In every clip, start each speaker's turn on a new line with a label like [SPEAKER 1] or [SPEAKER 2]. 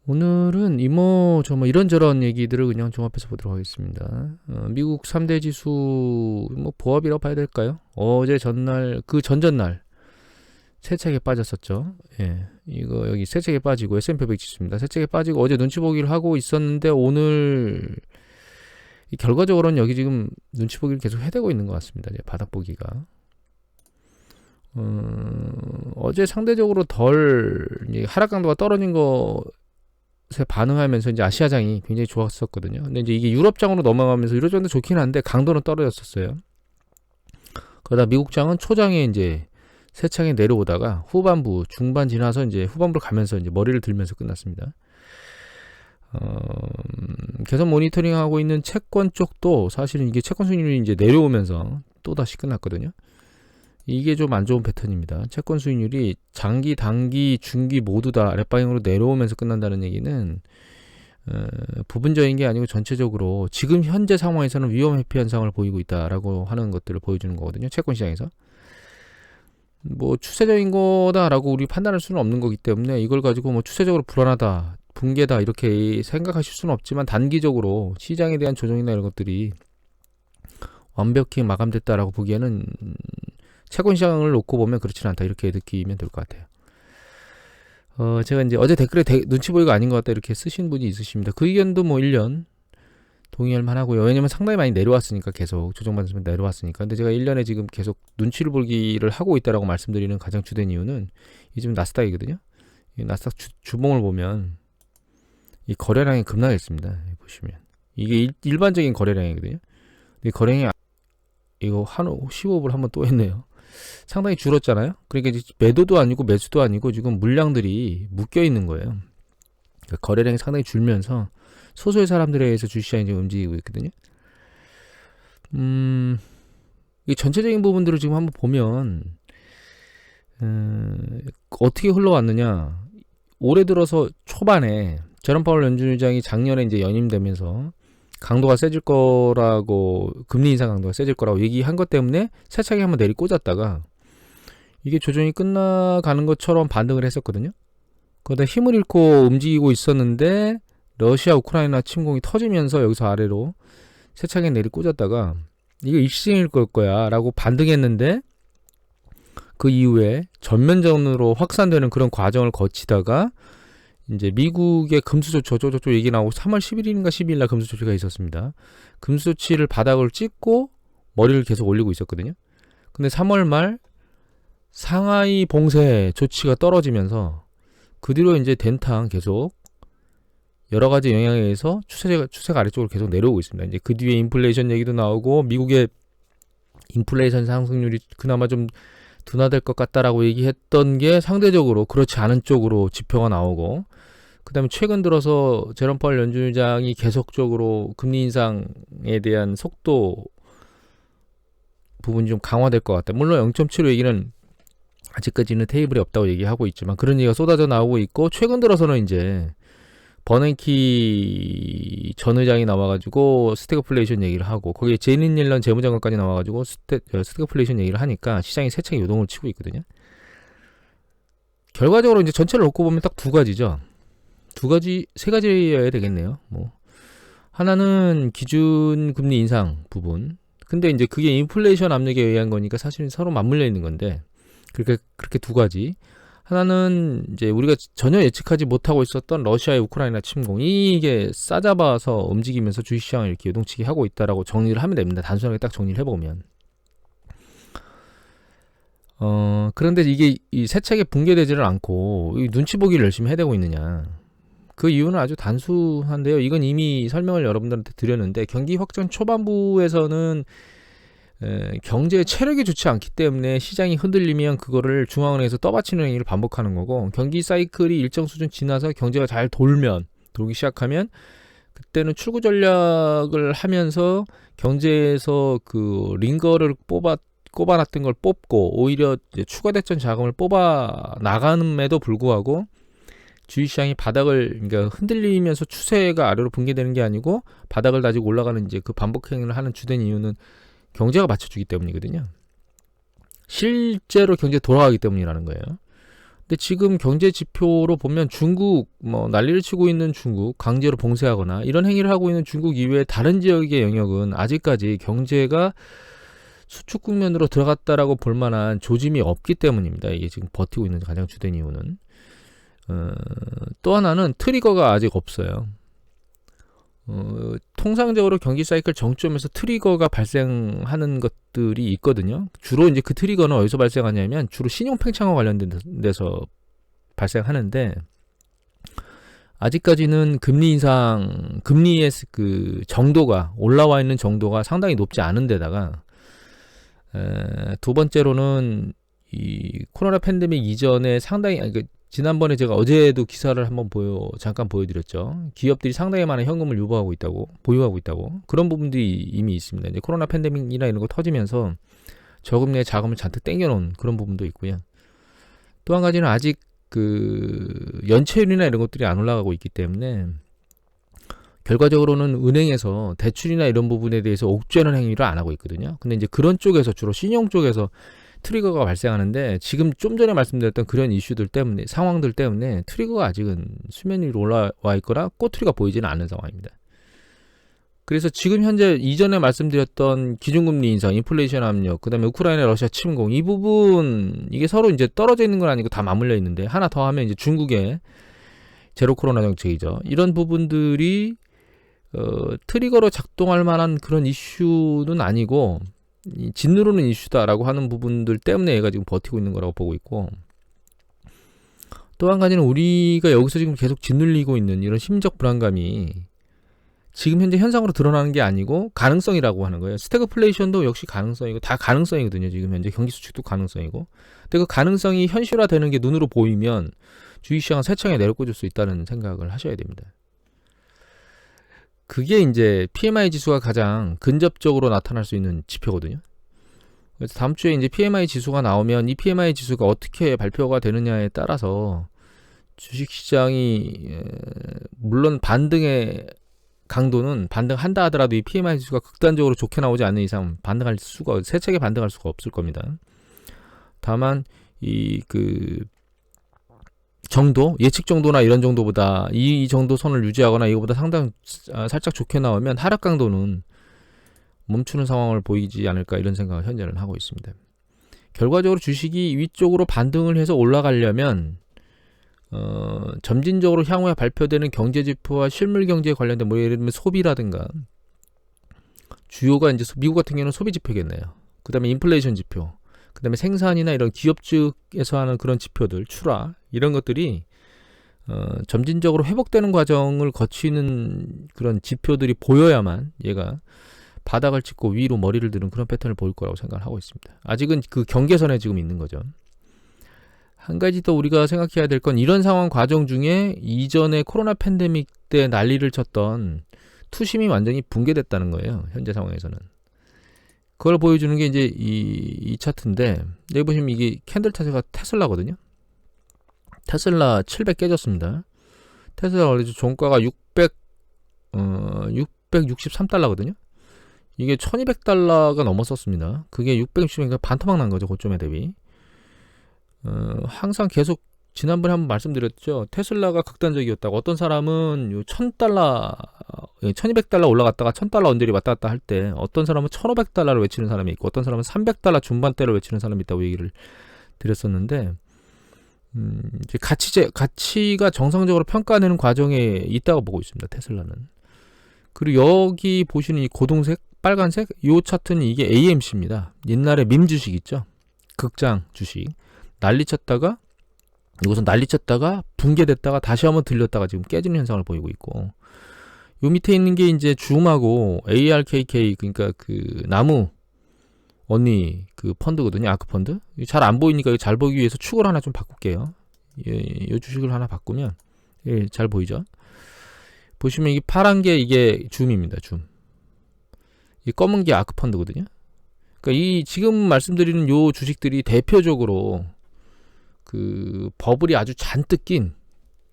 [SPEAKER 1] 오늘은 이모 저뭐 이런저런 얘기들을 그냥 종합해서 보도록 하겠습니다. 미국 3대 지수 뭐 보합이라고 봐야 될까요? 어제 전날 그 전전날 세차게 빠졌었죠. 예, 이거 여기 세차게 빠지고 S&P 500 지수입니다. 세차게 빠지고 어제 눈치 보기를 하고 있었는데 오늘 결과적으로는 여기 지금 눈치 보기를 계속 해대고 있는 것 같습니다. 이제 바닥 보기가. 어제 상대적으로 덜 하락 강도가 떨어진 것에 반응하면서 이제 아시아장이 굉장히 좋았었거든요. 근데 이제 이게 유럽장으로 넘어가면서 유럽장도 좋긴 한데 강도는 떨어졌었어요. 그러다 미국장은 초장에 이제 세창에 내려오다가 후반부 중반 지나서 이제 후반부로 가면서 이제 머리를 들면서 끝났습니다. 계속 모니터링하고 있는 채권 쪽도 사실은 이게 채권 수익률이 이제 내려오면서 또 다시 끝났거든요. 이게 좀 안 좋은 패턴입니다. 채권 수익률이 장기, 단기, 중기 모두 다 아랫방향으로 내려오면서 끝난다는 얘기는 부분적인 게 아니고 전체적으로 지금 현재 상황에서는 위험 회피 현상을 보이고 있다라고 하는 것들을 보여주는 거거든요. 채권 시장에서. 뭐 추세적인 거다라고 우리 판단할 수는 없는 거기 때문에 이걸 가지고 뭐 추세적으로 불안하다, 붕괴다 이렇게 생각하실 수는 없지만 단기적으로 시장에 대한 조정이나 이런 것들이 완벽히 마감됐다라고 보기에는 채권 시장을 놓고 보면 그렇지는 않다 이렇게 느끼면 될 것 같아요. 제가 이제 어제 댓글에 눈치 보기가 아닌 것 같다 이렇게 쓰신 분이 있으십니다. 그 의견도 뭐 1년 동의할 만하고요. 왜냐면 상당히 많이 내려왔으니까 계속 조정받으면 내려왔으니까. 근데 제가 1년에 지금 계속 눈치를 보기를 하고 있다라고 말씀드리는 가장 주된 이유는 이 지금 나스닥이거든요. 이 나스닥 주봉을 보면 이 거래량이 급락했습니다. 보시면 이게 일반적인 거래량이거든요. 이 거래량이 이거 한 15불 한번 또 했네요. 상당히 줄었잖아요. 그러니까 이제 매도도 아니고 매수도 아니고 지금 물량들이 묶여 있는 거예요. 그러니까 거래량이 상당히 줄면서 소수의 사람들에 의해서 주식시장이 지금 움직이고 있거든요. 이 전체적인 부분들을 지금 한번 보면 어떻게 흘러왔느냐. 올해 들어서 초반에 제롬 파월 연준 의장이 작년에 이제 연임되면서 강도가 세질 거라고 금리 인상 강도가 세질 거라고 얘기한 것 때문에 세차게 한번 내리 꽂았다가 이게 조정이 끝나가는 것처럼 반등을 했었거든요. 그러다 힘을 잃고 움직이고 있었는데 러시아 우크라이나 침공이 터지면서 여기서 아래로 세차게 내리 꽂았다가 이거 일시적일 거야 라고 반등했는데 그 이후에 전면전으로 확산되는 그런 과정을 거치다가 이제 미국의 금수조치 저쪽 얘기 나오고 3월 11일인가 12일날 금수조치가 있었습니다. 금수조치를 바닥을 찍고 머리를 계속 올리고 있었거든요. 근데 3월 말 상하이 봉쇄 조치가 떨어지면서 그 뒤로 이제 된탕 계속 여러 가지 영향에 의해서 추세가 아래쪽으로 계속 내려오고 있습니다. 이제 그 뒤에 인플레이션 얘기도 나오고 미국의 인플레이션 상승률이 그나마 좀 둔화될 것 같다라고 얘기했던 게 상대적으로 그렇지 않은 쪽으로 지표가 나오고 그 다음에 최근 들어서 제롬 파월 연준 의장이 계속적으로 금리 인상에 대한 속도 부분이 좀 강화될 것 같다. 물론 0.75 얘기는 아직까지는 테이블에 없다고 얘기하고 있지만 그런 얘기가 쏟아져 나오고 있고 최근 들어서는 이제 버냉키 전 의장이 나와가지고 스태그플레이션 얘기를 하고 거기에 제닛 옐런 재무장관까지 나와가지고 스태그플레이션 얘기를 하니까 시장이 세차게 요동을 치고 있거든요. 결과적으로 이제 전체를 놓고 보면 딱 두 가지죠. 세 가지여야 되겠네요. 뭐 하나는 기준 금리 인상 부분. 근데 이제 그게 인플레이션 압력에 의한 거니까 사실은 서로 맞물려 있는 건데 그렇게 두 가지. 하나는 이제 우리가 전혀 예측하지 못하고 있었던 러시아의 우크라이나 침공이 이게 싸잡아서 움직이면서 주식시장을 이렇게 요동치게 하고 있다라고 정리를 하면 됩니다. 단순하게 딱 정리를 해보면. 그런데 이게 이 세차게 붕괴되지를 않고 눈치 보기를 열심히 해대고 있느냐. 그 이유는 아주 단순한데요. 이건 이미 설명을 여러분들한테 드렸는데 경기 확장 초반부에서는 경제의 체력이 좋지 않기 때문에 시장이 흔들리면 그거를 중앙은행에서 떠받치는 행위를 반복하는 거고 경기 사이클이 일정 수준 지나서 경제가 잘 돌기 시작하면 그때는 출구 전략을 하면서 경제에서 그 링거를 꼽아놨던 걸 뽑고 오히려 추가 대전 자금을 뽑아 나가는에도 불구하고 주식시장이 그러니까 흔들리면서 추세가 아래로 붕괴되는 게 아니고 바닥을 다지고 올라가는 이제 그 반복 행위를 하는 주된 이유는 경제가 받쳐주기 때문이거든요. 실제로 경제 돌아가기 때문이라는 거예요. 근데 지금 경제 지표로 보면 중국 뭐 난리를 치고 있는 중국 강제로 봉쇄하거나 이런 행위를 하고 있는 중국 이외에 다른 지역의 영역은 아직까지 경제가 수축 국면으로 들어갔다라고 볼 만한 조짐이 없기 때문입니다. 이게 지금 버티고 있는 가장 주된 이유는 또 하나는 트리거가 아직 없어요. 통상적으로 경기 사이클 정점에서 트리거가 발생하는 것들이 있거든요. 주로 이제 그 트리거는 어디서 발생하냐면 주로 신용 팽창과 관련된 데서 발생하는데 아직까지는 금리 인상, 금리의 그 정도가 올라와 있는 정도가 상당히 높지 않은 데다가 두 번째로는 이 코로나 팬데믹 이전에 상당히 지난번에 제가 어제도 기사를 한번 잠깐 보여드렸죠. 기업들이 상당히 많은 현금을 보유하고 있다고 그런 부분들이 이미 있습니다. 이제 코로나 팬데믹이나 이런 거 터지면서 저금 내 자금을 잔뜩 땡겨놓은 그런 부분도 있고요. 또 한 가지는 아직 그 연체율이나 이런 것들이 안 올라가고 있기 때문에 결과적으로는 은행에서 대출이나 이런 부분에 대해서 옥죄는 행위를 안 하고 있거든요. 근데 이제 그런 쪽에서 주로 신용 쪽에서 트리거가 발생하는데 지금 좀 전에 말씀드렸던 그런 이슈들 때문에 상황들 때문에 트리거가 아직은 수면 위로 올라와 있거나 꼬투리가 보이지는 않는 상황입니다. 그래서 지금 현재 이전에 말씀드렸던 기준금리 인상, 인플레이션 압력, 그다음에 우크라이나 러시아 침공 이 부분 이게 서로 이제 떨어져 있는 건 아니고 다 맞물려 있는데 하나 더 하면 이제 중국의 제로 코로나 정책이죠. 이런 부분들이 트리거로 작동할 만한 그런 이슈는 아니고 짓누르는 이슈다라고 하는 부분들 때문에 얘가 지금 버티고 있는 거라고 보고 있고 또 한 가지는 우리가 여기서 지금 계속 짓눌리고 있는 이런 심리적 불안감이 지금 현재 현상으로 드러나는 게 아니고 가능성이라고 하는 거예요. 스태그플레이션도 역시 가능성이고 다 가능성이거든요. 지금 현재 경기 수축도 가능성이고 근데 그 가능성이 현실화되는 게 눈으로 보이면 주식시장은 세차게 내려꽂을 수 있다는 생각을 하셔야 됩니다. 그게 이제 PMI 지수가 가장 근접적으로 나타날 수 있는 지표거든요. 그래서 다음 주에 이제 PMI 지수가 나오면 이 PMI 지수가 어떻게 발표가 되느냐에 따라서 주식시장이 물론 반등의 강도는 반등한다 하더라도 이 PMI 지수가 극단적으로 좋게 나오지 않는 이상 세차게 반등할 수가 없을 겁니다. 다만 이 정도, 예측 정도나 이런 정도보다 이 정도 선을 유지하거나 이거보다 살짝 좋게 나오면 하락 강도는 멈추는 상황을 보이지 않을까 이런 생각을 현재는 하고 있습니다. 결과적으로 주식이 위쪽으로 반등을 해서 올라가려면 점진적으로 향후에 발표되는 경제지표와 실물 경제에 관련된 뭐 예를 들면 소비라든가 주요가 이제 미국 같은 경우는 소비 지표겠네요. 그 다음에 인플레이션 지표, 그 다음에 생산이나 이런 기업 측에서 하는 그런 지표들, 출하 이런 것들이 점진적으로 회복되는 과정을 거치는 그런 지표들이 보여야만 얘가 바닥을 찍고 위로 머리를 드는 그런 패턴을 보일 거라고 생각을 하고 있습니다. 아직은 그 경계선에 지금 있는 거죠. 한 가지 더 우리가 생각해야 될 건 이런 상황 과정 중에 이전에 코로나 팬데믹 때 난리를 쳤던 투심이 완전히 붕괴됐다는 거예요. 현재 상황에서는. 그걸 보여주는 게 이제 이 차트인데 여기 보시면 이게 캔들 차트가 테슬라거든요. 테슬라 700 깨졌습니다. 테슬라 원래 종가가 663달러거든요. 이게 1200달러가 넘었었습니다. 그게 660이니까 반토막 난 거죠. 고점에 대비. 항상 계속 지난번에 한번 말씀드렸죠. 테슬라가 극단적이었다고. 어떤 사람은 1000달러, 1200달러 올라갔다가 1000달러 언저리 왔다 갔다 할 때 어떤 사람은 1500달러를 외치는 사람이 있고 어떤 사람은 300달러 중반대를 외치는 사람이 있다고 얘기를 드렸었는데 이제 가치가 정상적으로 평가되는 과정에 있다고 보고 있습니다. 테슬라는. 그리고 여기 보시는 이 고동색, 빨간색 이 차트는 이게 AMC입니다. 옛날에 밈 주식 있죠. 극장 주식. 난리쳤다가 이것은 난리쳤다가 붕괴됐다가 다시 한번 들렸다가 지금 깨지는 현상을 보이고 있고 요 밑에 있는 게 이제 줌하고 ARKK 그러니까 그 나무 언니 그 펀드거든요. 아크 펀드. 잘 안 보이니까 이거 잘 보기 위해서 축을 하나 좀 바꿀게요. 이 주식을 하나 바꾸면 잘 보이죠? 보시면 이게 파란 게 이게 줌입니다. 줌. 이 검은 게 아크 펀드거든요. 그러니까 이 지금 말씀드리는 요 주식들이 대표적으로 그 버블이 아주 잔뜩 낀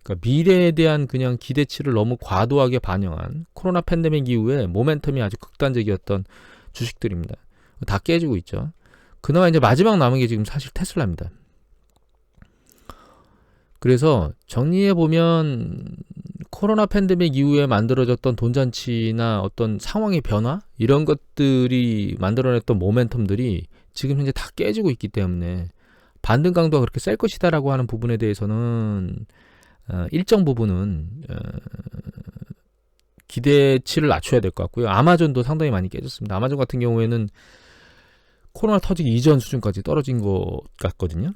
[SPEAKER 1] 그러니까 미래에 대한 그냥 기대치를 너무 과도하게 반영한 코로나 팬데믹 이후에 모멘텀이 아주 극단적이었던 주식들입니다. 다 깨지고 있죠. 그나마 이제 마지막 남은 게 지금 사실 테슬라입니다. 그래서 정리해 보면 코로나 팬데믹 이후에 만들어졌던 돈잔치나 어떤 상황의 변화 이런 것들이 만들어냈던 모멘텀들이 지금 현재 다 깨지고 있기 때문에 반등 강도가 그렇게 셀 것이다라고 하는 부분에 대해서는 일정 부분은 기대치를 낮춰야 될 것 같고요. 아마존도 상당히 많이 깨졌습니다. 아마존 같은 경우에는 코로나 터지기 이전 수준까지 떨어진 것 같거든요.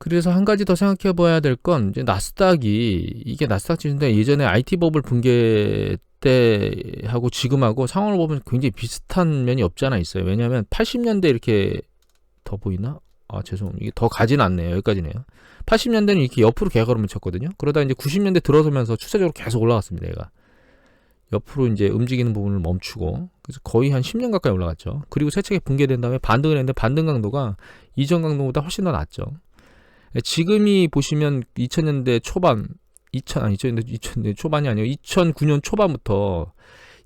[SPEAKER 1] 그래서 한 가지 더 생각해 봐야 될 건 이제 이게 나스닥 지수인데 예전에 IT 버블 붕괴 때하고 지금하고 상황을 보면 굉장히 비슷한 면이 없지 않아 있어요. 왜냐하면 80년대 이렇게 더 보이나? 이게 더 가진 않네요. 여기까지네요. 80년대는 이렇게 옆으로 개걸음을 쳤거든요. 그러다 이제 90년대 들어서면서 추세적으로 계속 올라갔습니다. 얘가 옆으로 이제 움직이는 부분을 멈추고 그래서 거의 한 10년 가까이 올라갔죠. 그리고 세차게 붕괴된 다음에 반등을 했는데 반등 강도가 이전 강도보다 훨씬 더 낮죠. 지금이 보시면 2000년대 초반 2000년대 초반이 아니고 2009년 초반부터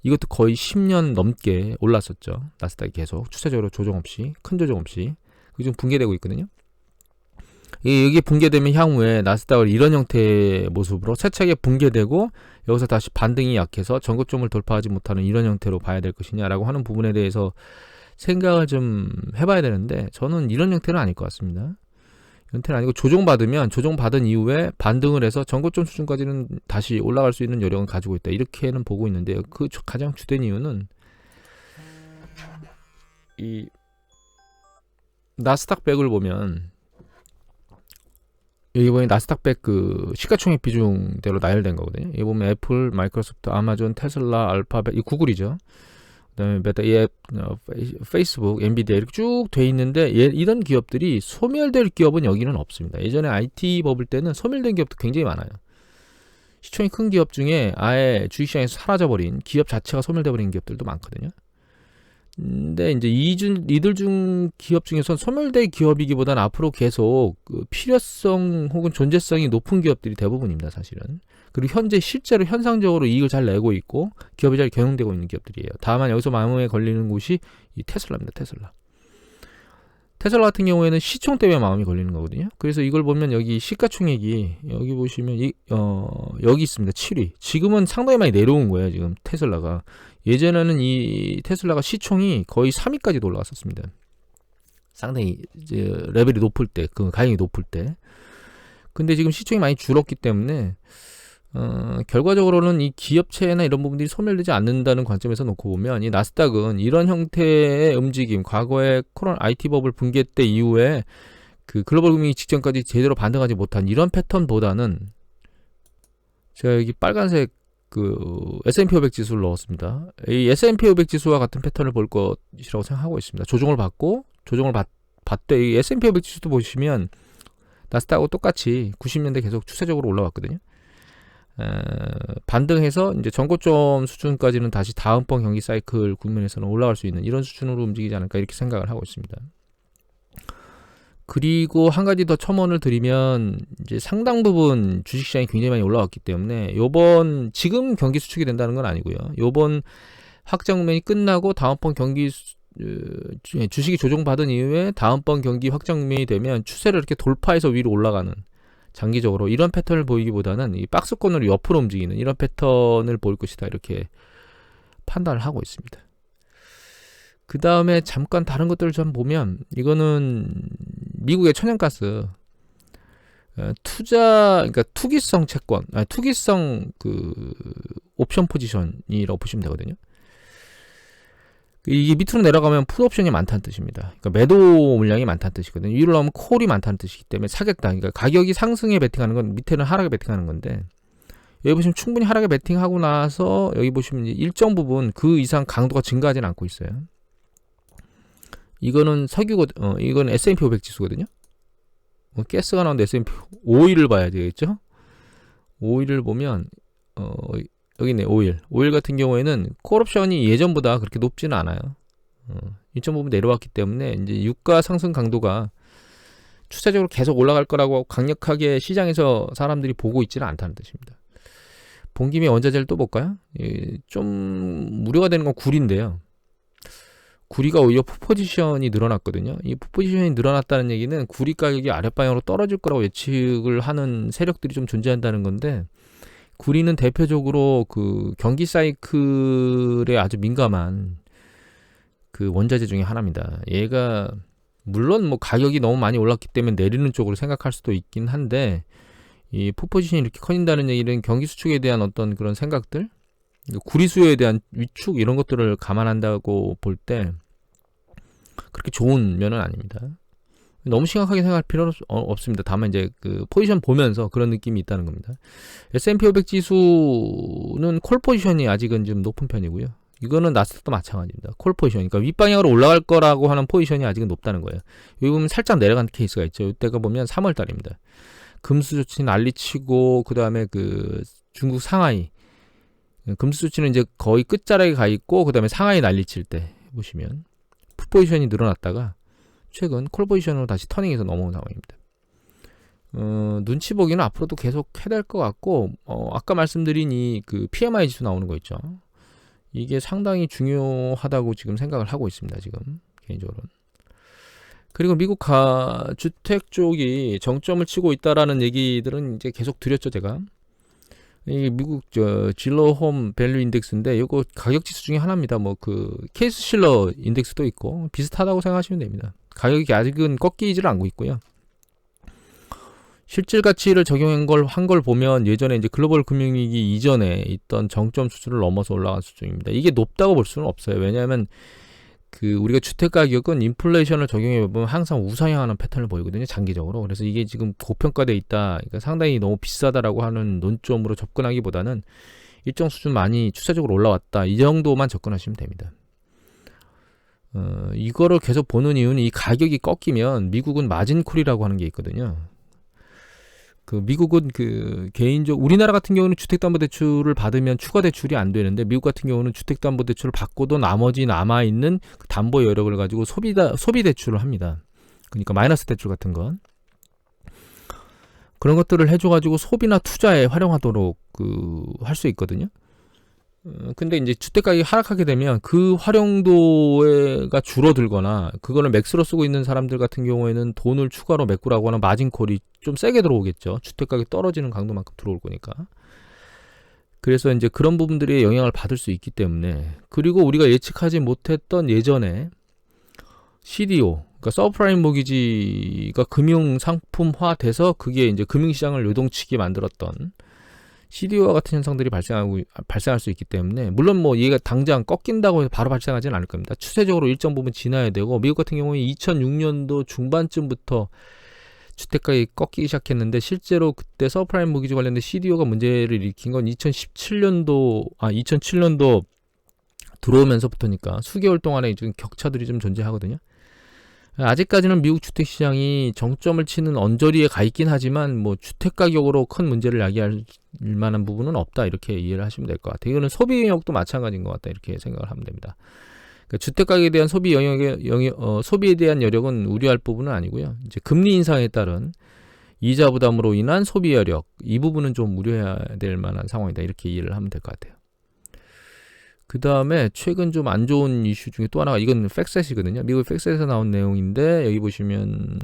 [SPEAKER 1] 이것도 거의 10년 넘게 올랐었죠. 나스닥이 계속 추세적으로 조정 없이 큰 조정 없이 그게 좀 붕괴되고 있거든요. 이게 붕괴되면 향후에 나스닥을 이런 형태의 모습으로 세차게 붕괴되고 여기서 다시 반등이 약해서 전고점을 돌파하지 못하는 이런 형태로 봐야 될 것이냐라고 하는 부분에 대해서 생각을 좀 해봐야 되는데 저는 이런 형태는 아닐 것 같습니다. 형태는 아니고 조정받은 이후에 반등을 해서 전고점 수준까지는 다시 올라갈 수 있는 여력은 가지고 있다. 이렇게는 보고 있는데요. 그 가장 주된 이유는 이 나스닥 100을 보면 여기 보면 나스닥 100 그 시가총액 비중대로 나열된 거거든요. 여기 보면 애플, 마이크로소프트, 아마존, 테슬라, 알파벳, 이 구글이죠. 그다음에 페이스북, 엔비디아 이렇게 쭉 돼 있는데 이런 기업들이 소멸될 기업은 여기는 없습니다. 예전에 IT 버블 때는 소멸된 기업도 굉장히 많아요. 시총이 큰 기업 중에 아예 주식시장에서 사라져버린 기업 자체가 소멸돼버린 기업들도 많거든요. 근데 이제 이들 중 기업 중에선 소멸될 기업이기보다는 앞으로 계속 그 필요성 혹은 존재성이 높은 기업들이 대부분입니다, 사실은. 그리고 현재 실제로 현상적으로 이익을 잘 내고 있고 기업이 잘 경영되고 있는 기업들이에요. 다만 여기서 마음에 걸리는 곳이 이 테슬라입니다. 테슬라 같은 경우에는 시총 때문에 마음이 걸리는 거거든요. 그래서 이걸 보면 여기 시가총액이 여기 보시면 여기 있습니다. 7위. 지금은 상당히 많이 내려온 거예요. 지금 테슬라가. 예전에는 이 테슬라가 시총이 거의 3위까지도 올라갔었습니다. 상당히 이제 레벨이 높을 때, 그 가격이 높을 때. 근데 지금 시총이 많이 줄었기 때문에 결과적으로는 이 기업체나 이런 부분들이 소멸되지 않는다는 관점에서 놓고 보면 이 나스닥은 이런 형태의 움직임, 과거에 코로나 IT 버블 붕괴 때 이후에 그 글로벌 금융위 직전까지 제대로 반등하지 못한 이런 패턴보다는 제가 여기 빨간색 그 S&P 500 지수를 넣었습니다. 이 S&P 500 지수와 같은 패턴을 볼 것이라고 생각하고 있습니다. 조정을 받되 이 S&P 500 지수도 보시면 나스닥하고 똑같이 90년대 계속 추세적으로 올라왔거든요. 반등해서 이제 전고점 수준까지는 다시 다음번 경기 사이클 국면에서는 올라갈 수 있는 이런 수준으로 움직이지 않을까 이렇게 생각을 하고 있습니다. 그리고 한 가지 더 첨언을 드리면 이제 상당 부분 주식시장이 굉장히 많이 올라왔기 때문에 지금 경기 수축이 된다는 건 아니고요. 요번 확장 국면이 끝나고 다음번 경기 주식이 조정받은 이후에 다음번 경기 확장 국면이 되면 추세를 이렇게 돌파해서 위로 올라가는 장기적으로 이런 패턴을 보이기보다는 이 박스권으로 옆으로 움직이는 이런 패턴을 보일 것이다 이렇게 판단을 하고 있습니다. 그 다음에 잠깐 다른 것들을 좀 보면 이거는 미국의 천연가스 그러니까 투기성 채권, 투기성 그 옵션 포지션이라고 보시면 되거든요. 이게 밑으로 내려가면 풋옵션이 많다는 뜻입니다. 그러니까 매도 물량이 많다는 뜻이거든요. 위로 나오면 콜이 많다는 뜻이기 때문에 사겠다. 그러니까 가격이 상승에 베팅하는 건 밑에는 하락에 베팅하는 건데 여기 보시면 충분히 하락에 베팅하고 나서 여기 보시면 일정 부분 그 이상 강도가 증가하지는 않고 있어요. 이거는 이건 S&P 500 지수거든요. 가스가 나오는데 S&P 오일을 봐야 되겠죠. 오일을 보면 여기 있네. 오일 같은 경우에는 콜옵션이 예전보다 그렇게 높지는 않아요. 1.5분 내려왔기 때문에 이제 유가 상승 강도가 추세적으로 계속 올라갈 거라고 강력하게 시장에서 사람들이 보고 있지는 않다는 뜻입니다. 본 김에 원자재를 또 볼까요? 좀 우려가 되는 건 굴인데요. 구리가 오히려 풋포지션이 늘어났거든요. 이 풋포지션이 늘어났다는 얘기는 구리 가격이 아랫방향으로 떨어질 거라고 예측을 하는 세력들이 좀 존재한다는 건데, 구리는 대표적으로 그 경기 사이클에 아주 민감한 그 원자재 중에 하나입니다. 얘가 물론 뭐 가격이 너무 많이 올랐기 때문에 내리는 쪽으로 생각할 수도 있긴 한데, 이 풋포지션이 이렇게 커진다는 얘기는 경기 수축에 대한 어떤 그런 생각들, 구리 수요에 대한 위축 이런 것들을 감안한다고 볼 때 그렇게 좋은 면은 아닙니다. 너무 심각하게 생각할 필요는 없습니다. 다만 이제 그 포지션 보면서 그런 느낌이 있다는 겁니다. S&P 500 지수는 콜 포지션이 아직은 좀 높은 편이고요. 이거는 나스닥도 마찬가지입니다. 콜 포지션, 그러니까 윗방향으로 올라갈 거라고 하는 포지션이 아직은 높다는 거예요. 여기 보면 살짝 내려간 케이스가 있죠. 이때가 보면 3월 달입니다. 금수 조치 난리치고, 그 다음에 그 중국 상하이, 금수 조치는 이제 거의 끝자락에 가 있고, 그 다음에 상하이 난리칠 때 보시면 풋 포지션이 늘어났다가 최근 콜 포지션으로 다시 터닝해서 넘어온 상황입니다. 눈치 보기는 앞으로도 계속 해야 될 것 같고, 아까 말씀드린 이 그 PMI 지수 나오는 거 있죠. 이게 상당히 중요하다고 지금 생각을 하고 있습니다. 지금 개인적으로는. 그리고 미국 주택 쪽이 정점을 치고 있다라는 얘기들은 이제 계속 드렸죠, 제가. 이 미국 질러홈 밸류 인덱스인데, 이거 가격 지수 중에 하나입니다. 뭐 그 케이스 실러 인덱스도 있고 비슷하다고 생각하시면 됩니다. 가격이 아직은 꺾이지를 않고 있고요. 실질 가치를 적용한 걸 보면 예전에 이제 글로벌 금융위기 이전에 있던 정점 수준을 넘어서 올라간 수준입니다. 이게 높다고 볼 수는 없어요. 왜냐하면 그 우리가 주택 가격은 인플레이션을 적용해 보면 항상 우상향하는 패턴을 보이거든요, 장기적으로. 그래서 이게 지금 고평가돼 있다, 그러니까 상당히 너무 비싸다라고 하는 논점으로 접근하기보다는 일정 수준 많이 추세적으로 올라왔다, 이 정도만 접근하시면 됩니다. 이거를 계속 보는 이유는 이 가격이 꺾이면 미국은 마진콜이라고 하는 게 있거든요. 그 미국은 그 우리나라 같은 경우는 주택담보대출을 받으면 추가 대출이 안 되는데, 미국 같은 경우는 주택담보대출을 받고도 나머지 남아있는 그 담보 여력을 가지고 소비 대출을 합니다. 그러니까 마이너스 대출 같은 건 그런 것들을 해줘가지고 소비나 투자에 활용하도록 할 수 있거든요. 근데 이제 주택가격이 하락하게 되면 그 활용도가 줄어들거나, 그거를 맥스로 쓰고 있는 사람들 같은 경우에는 돈을 추가로 메꾸라고 하는 마진콜이 좀 세게 들어오겠죠. 주택가격이 떨어지는 강도만큼 들어올 거니까. 그래서 이제 그런 부분들이 영향을 받을 수 있기 때문에, 그리고 우리가 예측하지 못했던 예전에 CDO, 그러니까 서브프라임 모기지가 금융 상품화 돼서 그게 이제 금융시장을 요동치게 만들었던 CDO와 같은 현상들이 발생할 수 있기 때문에, 물론 뭐 얘가 당장 꺾인다고 해서 바로 발생하지는 않을 겁니다. 추세적으로 일정 부분 지나야 되고, 미국 같은 경우에 2006년도 중반쯤부터 주택가격이 꺾이기 시작했는데, 실제로 그때 서브프라임 모기지 관련된 CDO가 문제를 일으킨 건 2007년도 들어오면서부터니까 수개월 동안에 좀 격차들이 좀 존재하거든요. 아직까지는 미국 주택시장이 정점을 치는 언저리에 가 있긴 하지만, 뭐 주택가격으로 큰 문제를 야기할 만한 부분은 없다, 이렇게 이해를 하시면 될 것 같아요. 이거는 소비 영역도 마찬가지인 것 같다, 이렇게 생각을 하면 됩니다. 그러니까 주택가격에 대한 소비에 대한 여력은 우려할 부분은 아니고요. 이제 금리 인상에 따른 이자 부담으로 인한 소비 여력, 이 부분은 좀 우려해야 될 만한 상황이다, 이렇게 이해를 하면 될 것 같아요. 그 다음에 최근 좀 안 좋은 이슈 중에 또 하나가, 이건 팩셋이거든요. 미국 팩셋에서 나온 내용인데, 여기 보시면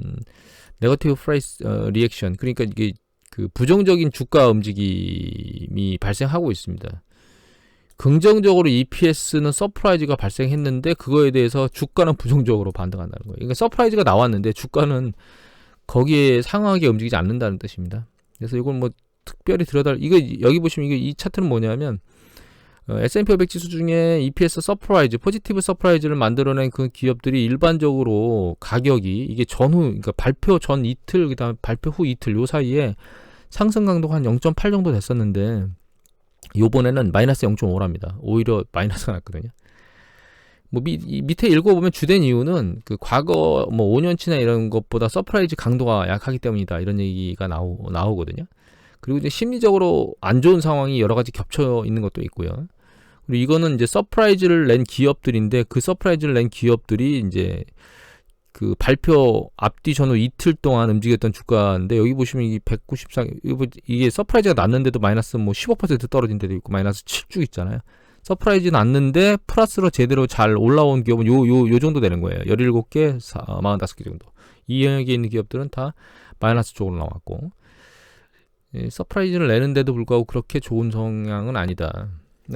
[SPEAKER 1] 네거티브 프라이스 리액션, 그러니까 이게 그 부정적인 주가 움직임이 발생하고 있습니다. 긍정적으로 EPS는 서프라이즈가 발생했는데, 그거에 대해서 주가는 부정적으로 반등한다는 거예요. 그러니까 서프라이즈가 나왔는데 주가는 거기에 상하게 움직이지 않는다는 뜻입니다. 그래서 이걸 뭐 특별히 여기 보시면 이 차트는 뭐냐면, S&P 500 지수 중에 EPS 서프라이즈, 포지티브 서프라이즈를 만들어낸 그 기업들이 일반적으로 가격이 이게 그러니까 발표 전 이틀, 그 다음에 발표 후 이틀, 요 사이에 상승 강도가 한 0.8 정도 됐었는데, 요번에는 마이너스 0.5랍니다. 오히려 마이너스가 났거든요. 뭐 밑에 읽어보면 주된 이유는 그 과거 뭐 5년치나 이런 것보다 서프라이즈 강도가 약하기 때문이다, 이런 얘기가 나오거든요. 그리고 이제 심리적으로 안 좋은 상황이 여러 가지 겹쳐 있는 것도 있고요. 그리고 이거는 이제 서프라이즈를 낸 기업들인데, 그 서프라이즈를 낸 기업들이 이제 그 발표 앞뒤 전후 이틀 동안 움직였던 주가인데, 여기 보시면 이게 194, 이게 서프라이즈가 났는데도 마이너스 뭐 15% 떨어진 데도 있고 마이너스 7주 있잖아요. 서프라이즈는 않는데 플러스로 제대로 잘 올라온 기업은 요 정도 되는 거예요. 17개, 45개 정도. 이 영역에 있는 기업들은 다 마이너스 쪽으로 나왔고, 서프라이즈를 내는데도 불구하고 그렇게 좋은 성향은 아니다.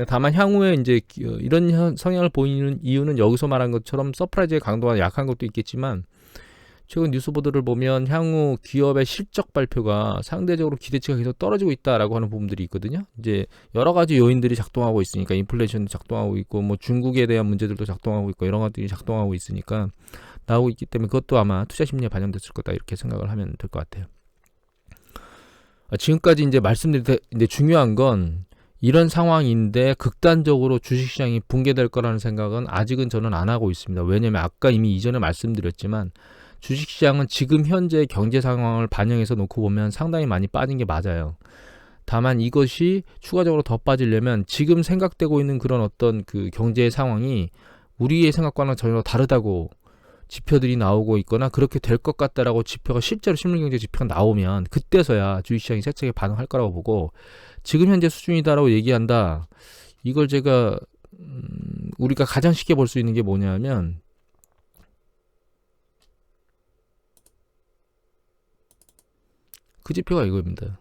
[SPEAKER 1] 다만 향후에 이제 이런 성향을 보이는 이유는 여기서 말한 것처럼 서프라이즈의 강도가 약한 것도 있겠지만, 최근 뉴스 보도를 보면 향후 기업의 실적 발표가 상대적으로 기대치가 계속 떨어지고 있다라고 하는 부분들이 있거든요. 이제 여러 가지 요인들이 작동하고 있으니까, 인플레이션도 작동하고 있고, 뭐 중국에 대한 문제들도 작동하고 있고, 여러 가지들이 작동하고 있으니까 나오고 있기 때문에 그것도 아마 투자 심리에 반영됐을 거다, 이렇게 생각을 하면 될 것 같아요. 지금까지 이제 말씀드린 이제 중요한 건, 이런 상황인데 극단적으로 주식시장이 붕괴될 거라는 생각은 아직은 저는 안 하고 있습니다. 왜냐면 아까 이미 이전에 말씀드렸지만, 주식시장은 지금 현재 경제 상황을 반영해서 놓고 보면 상당히 많이 빠진 게 맞아요. 다만 이것이 추가적으로 더 빠지려면 지금 생각되고 있는 그런 어떤 그 경제 상황이 우리의 생각과는 전혀 다르다고 지표들이 나오고 있거나 그렇게 될 것 같다라고 지표가, 실제로 실물경제 지표가 나오면 그때서야 주식시장이 세차게 반응할 거라고 보고, 지금 현재 수준이다라고 얘기한다. 이걸 제가 우리가 가장 쉽게 볼 수 있는 게 뭐냐면, 그 지표가 이겁니다.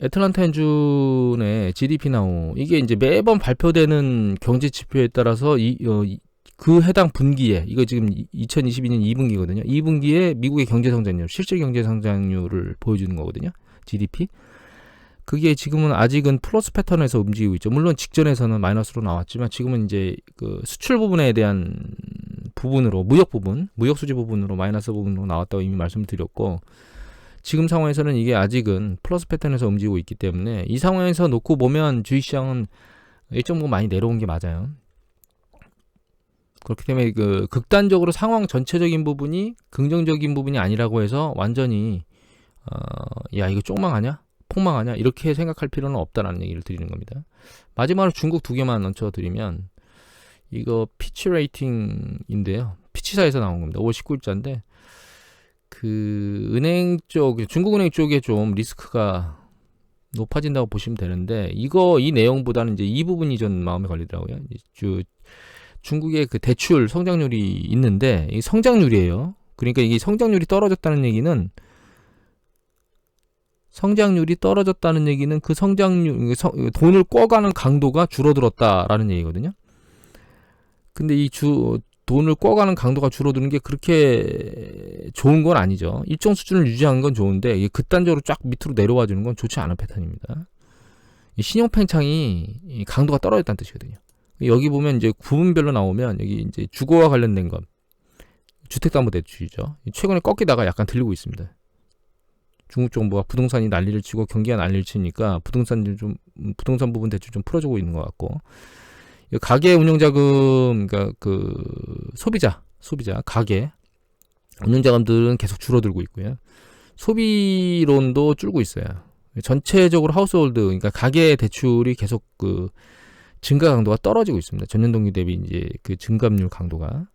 [SPEAKER 1] 애틀란타 엔준의 GDP 나우, 이게 이제 매번 발표되는 경제 지표에 따라서 그 해당 분기에, 이거 지금 2022년 2분기거든요. 2분기에 미국의 경제 성장률, 실질 경제 성장률을 보여주는 거거든요. GDP. 그게 지금은 아직은 플러스 패턴에서 움직이고 있죠. 물론 직전에서는 마이너스로 나왔지만 지금은 이제 그 수출 부분에 대한 부분으로, 무역 수지 부분으로 마이너스 부분으로 나왔다고 이미 말씀을 드렸고, 지금 상황에서는 이게 아직은 플러스 패턴에서 움직이고 있기 때문에 이 상황에서 놓고 보면 주식시장은 일정 많이 내려온 게 맞아요. 그렇기 때문에 그 극단적으로 상황 전체적인 부분이 긍정적인 부분이 아니라고 해서 완전히 야 이거 쪽망하냐? 폭망하냐? 이렇게 생각할 필요는 없다라는 얘기를 드리는 겁니다. 마지막으로 중국 두 개만 얹혀드리면, 이거 피치 레이팅인데요. 피치사에서 나온 겁니다. 5월 19일자인데 그 은행 쪽, 중국은행 쪽에 좀 리스크가 높아진다고 보시면 되는데, 이 내용보다는 이제 이 부분이 전 마음에 걸리더라고요. 중국의 그 대출 성장률이 있는데, 이 성장률이에요. 그러니까 이게 성장률이 떨어졌다는 얘기는 그 성장률, 돈을 꿔가는 강도가 줄어들었다라는 얘기거든요. 근데 이 돈을 꿔가는 강도가 줄어드는 게 그렇게 좋은 건 아니죠. 일정 수준을 유지하는 건 좋은데, 이게 극단적으로 쫙 밑으로 내려와 주는 건 좋지 않은 패턴입니다. 이 신용 팽창이 강도가 떨어졌다는 뜻이거든요. 여기 보면 이제 부분별로 나오면, 여기 이제 주거와 관련된 것, 주택담보대출이죠. 최근에 꺾이다가 약간 들리고 있습니다. 중국 정부가 부동산이 난리를 치고 경기가 난리를 치니까 부동산 부분 대출 좀 풀어주고 있는 것 같고, 가계 운용자금, 그러니까 그 소비자 가계 운용자금들은 계속 줄어들고 있고요. 소비론도 줄고 있어요. 전체적으로 하우스홀드, 그러니까 가계 대출이 계속 그 증가 강도가 떨어지고 있습니다. 전년 동기 대비 이제 그 증감률 강도가.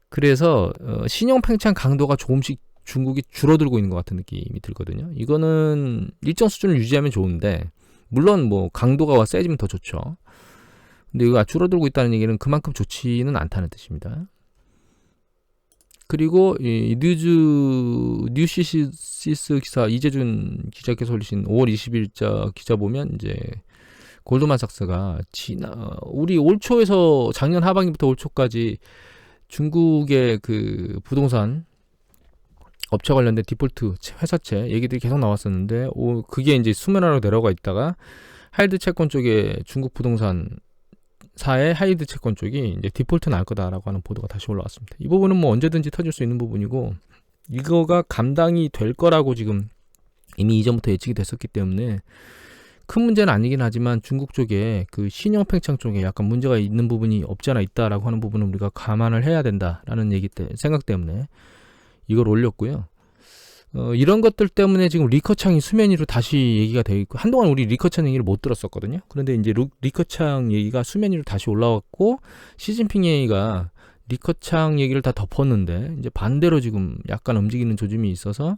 [SPEAKER 1] 그래서 신용 팽창 강도가 조금씩 중국이 줄어들고 있는 것 같은 느낌이 들거든요. 이거는 일정 수준을 유지하면 좋은데, 물론 뭐 강도가 세지면 더 좋죠. 근데 이거 줄어들고 있다는 얘기는 그만큼 좋지는 않다는 뜻입니다. 그리고 이 뉴시시스 기사, 이재준 기자께서 올리신 5월 20일자 기자 보면, 이제 골드만삭스가 우리 올 초에서 작년 하반기부터 올 초까지 중국의 그 부동산 업체 관련된 디폴트 회사채 얘기들이 계속 나왔었는데, 그게 이제 수면화로 내려가 있다가 하이드 채권 쪽에, 중국 부동산 사의 하이드 채권 쪽이 이제 디폴트 날 거다라고 하는 보도가 다시 올라왔습니다. 이 부분은 뭐 언제든지 터질 수 있는 부분이고, 이거가 감당이 될 거라고 지금 이미 이전부터 예측이 됐었기 때문에 큰 문제는 아니긴 하지만, 중국 쪽에 그 신용 팽창 쪽에 약간 문제가 있는 부분이 없지 않아 있다라고 하는 부분은 우리가 감안을 해야 된다라는 생각 때문에 이걸 올렸고요. 이런 것들 때문에 지금 리커창이 수면 위로 다시 얘기가 되어 있고, 한동안 우리 리커창 얘기를 못 들었었거든요. 그런데 이제 리커창 얘기가 수면 위로 다시 올라왔고, 시진핑 얘기가 리커창 얘기를 다 덮었는데, 이제 반대로 지금 약간 움직이는 조짐이 있어서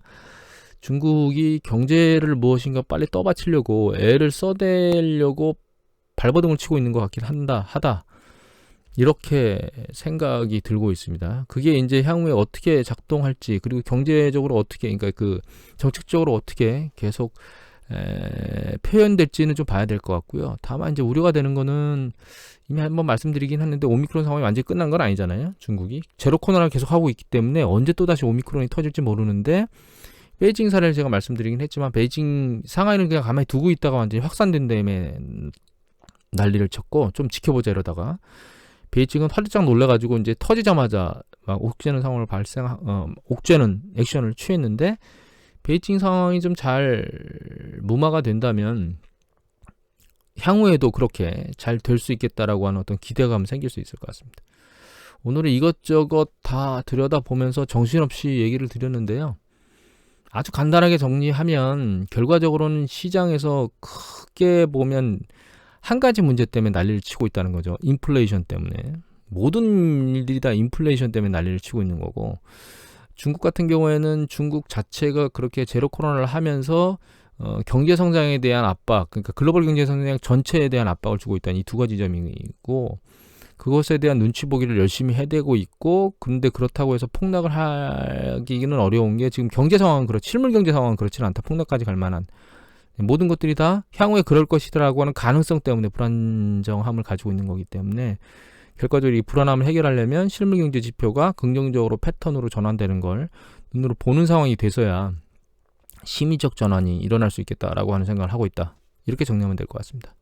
[SPEAKER 1] 중국이 경제를 무엇인가 빨리 떠받치려고 애를 써대려고 발버둥을 치고 있는 것 같긴 하다. 이렇게 생각이 들고 있습니다. 그게 이제 향후에 어떻게 작동할지, 그리고 경제적으로 어떻게, 그러니까 그 정책적으로 어떻게 계속 표현될지는 좀 봐야 될 것 같고요. 다만 이제 우려가 되는 거는 이미 한번 말씀드리긴 했는데, 오미크론 상황이 완전히 끝난 건 아니잖아요. 중국이 제로 코로나를 계속 하고 있기 때문에 언제 또 다시 오미크론이 터질지 모르는데, 베이징 사례를 제가 말씀드리긴 했지만, 베이징, 상하이는 그냥 가만히 두고 있다가 완전히 확산된 다음에 난리를 쳤고, 좀 지켜보자 이러다가 베이징은 화들짝 놀래가지고 이제 터지자마자 막 옥죄는 상황을 옥죄는 액션을 취했는데, 베이징 상황이 좀 잘 무마가 된다면 향후에도 그렇게 잘 될 수 있겠다라고 하는 어떤 기대감 생길 수 있을 것 같습니다. 오늘은 이것저것 다 들여다보면서 정신없이 얘기를 드렸는데요. 아주 간단하게 정리하면 결과적으로는 시장에서 크게 보면 한 가지 문제 때문에 난리를 치고 있다는 거죠. 인플레이션 때문에. 모든 일들이 다 인플레이션 때문에 난리를 치고 있는 거고, 중국 같은 경우에는 중국 자체가 그렇게 제로 코로나를 하면서 경제 성장에 대한 압박, 그러니까 글로벌 경제 성장 전체에 대한 압박을 주고 있다는 이 두 가지 점이 있고, 그것에 대한 눈치 보기를 열심히 해대고 있고, 근데 그렇다고 해서 폭락을 하기는 어려운 게, 지금 경제 상황은 실물 경제 상황은 그렇지는 않다. 폭락까지 갈 만한 모든 것들이 다 향후에 그럴 것이라고 하는 가능성 때문에 불안정함을 가지고 있는 거기 때문에, 결과적으로 이 불안함을 해결하려면 실물 경제 지표가 긍정적으로 패턴으로 전환되는 걸 눈으로 보는 상황이 돼서야 심리적 전환이 일어날 수 있겠다라고 하는 생각을 하고 있다. 이렇게 정리하면 될 것 같습니다.